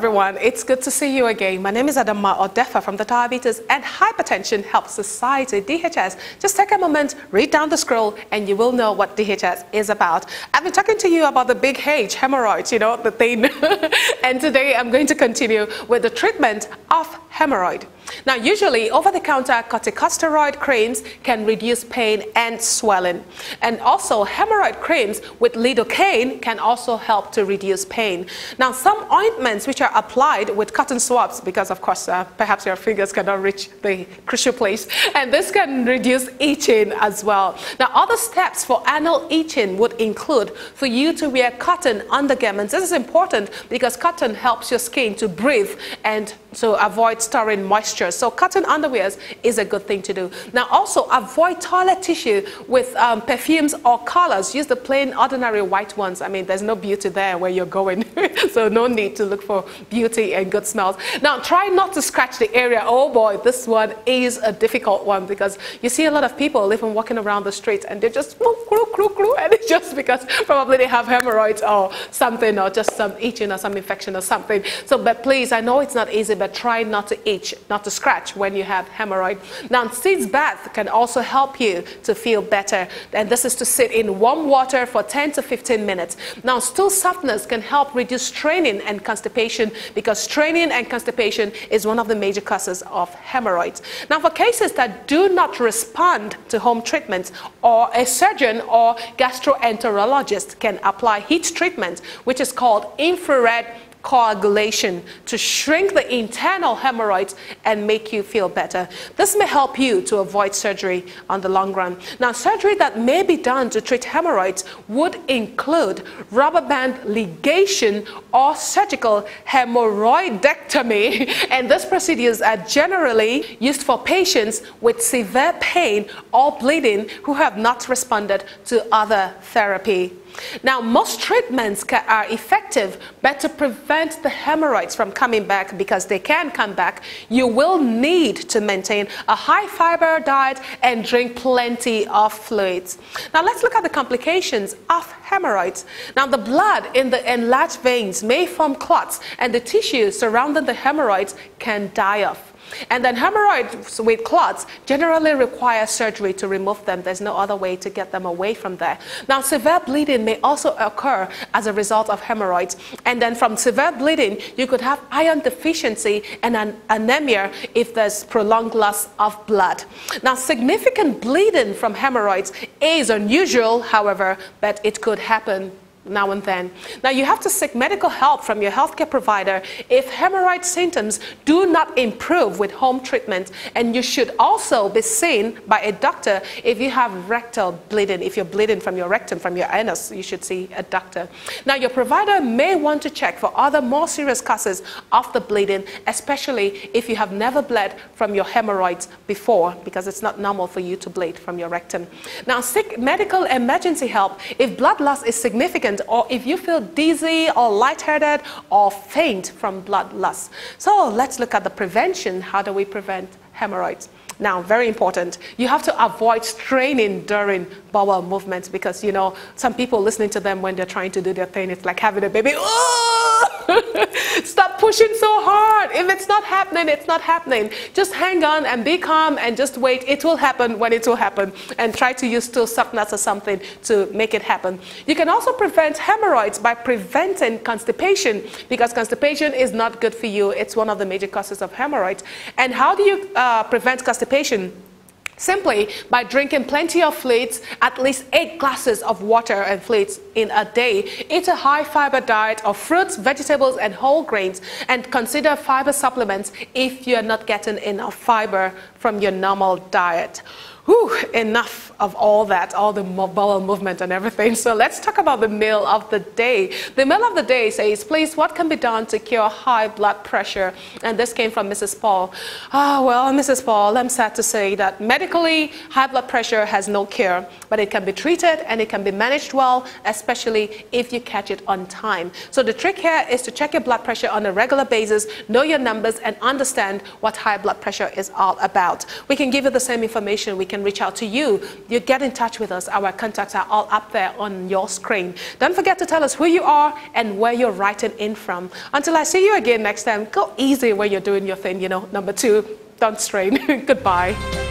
everyone, it's good to see you again. My name is Adama Odefa from the Diabetes and Hypertension Help Society, DHS. Just take a moment, read down the scroll, and you will know what DHS is about. I've been talking to you about the big H, hemorrhoids, you know, the thing. And today I'm going to continue with the treatment of hemorrhoid. Now, usually over-the-counter corticosteroid creams can reduce pain and swelling. And also hemorrhoid creams with lidocaine can also help to reduce pain. Now, some ointments which are applied with cotton swabs, because of course perhaps your fingers cannot reach the crucial place, and this can reduce itching as well. Now, other steps for anal itching would include for you to wear cotton undergarments. This is important because cotton helps your skin to breathe and to avoid storing moisture. So cotton underwears is a good thing to do. Now, also avoid toilet tissue with perfumes or colors. Use the plain ordinary white ones. I mean, there's no beauty there where you're going. So no need to look for beauty and good smells. Now, try not to scratch the area. Oh boy, this one is a difficult one because you see a lot of people even walking around the street and they're just and it's just because probably they have hemorrhoids or something, or just some itching or some infection or something. So, but please, I know it's not easy, but try not to itch, not to scratch when you have hemorrhoid. Now, seeds bath can also help you to feel better, and this is to sit in warm water for 10 to 15 minutes. Now, stool softness can help reduce straining and constipation, because straining and constipation is one of the major causes of hemorrhoids. Now, for cases that do not respond to home treatments, or a surgeon or gastroenterologist can apply heat treatment, which is called infrared coagulation, to shrink the internal hemorrhoids and make you feel better. This may help you to avoid surgery on the long run. Now, surgery that may be done to treat hemorrhoids would include rubber band ligation or surgical hemorrhoidectomy. And these procedures are generally used for patients with severe pain or bleeding who have not responded to other therapy. Now, most treatments are effective, but to prevent the hemorrhoids from coming back, because they can come back, you will need to maintain a high fiber diet and drink plenty of fluids. Now, let's look at the complications of hemorrhoids. Now, the blood in the enlarged veins may form clots, and the tissue surrounding the hemorrhoids can die off. And then hemorrhoids with clots generally require surgery to remove them. There's no other way to get them away from there. Now, severe bleeding may also occur as a result of hemorrhoids. And then from severe bleeding, you could have iron deficiency and an anemia if there's prolonged loss of blood. Now, significant bleeding from hemorrhoids is unusual, however, but it could happen now and then. Now, you have to seek medical help from your healthcare provider if hemorrhoid symptoms do not improve with home treatment, and you should also be seen by a doctor if you have rectal bleeding. If you're bleeding from your rectum, from your anus, you should see a doctor. Now, your provider may want to check for other more serious causes of the bleeding, especially if you have never bled from your hemorrhoids before, because it's not normal for you to bleed from your rectum. Now, seek medical emergency help if blood loss is significant, or if you feel dizzy or lightheaded or faint from blood loss. So let's look at the prevention. How do we prevent hemorrhoids? Now, very important, you have to avoid straining during bowel movements, because, you know, some people listening to them when they're trying to do their thing, it's like having a baby. Stop pushing so hard. If it's not happening, it's not happening. Just hang on and be calm and just wait. It will happen when it will happen. And try to use stool softness or something to make it happen. You can also prevent hemorrhoids by preventing constipation, because constipation is not good for you. It's one of the major causes of hemorrhoids. And how do you prevent constipation? Simply by drinking plenty of fluids, at least 8 glasses of water and fluids in a day. Eat a high fiber diet of fruits, vegetables, and whole grains, and consider fiber supplements if you're not getting enough fiber from your normal diet. Whew, enough of all that, all the bowel movement and everything. So let's talk about the meal of the day. The meal of the day says, please, what can be done to cure high blood pressure? And this came from Mrs. Paul. Well, Mrs. Paul, I'm sad to say that medically, high blood pressure has no cure, but it can be treated and it can be managed well, especially especially if you catch it on time. So the trick here is to check your blood pressure on a regular basis, know your numbers, and understand what high blood pressure is all about. We can give you the same information. We can reach out to you. You get in touch with us. Our contacts are all up there on your screen. Don't forget to tell us who you are and where you're writing in from. Until I see you again next time, go easy when you're doing your thing, you know. Number 2, don't strain. Goodbye.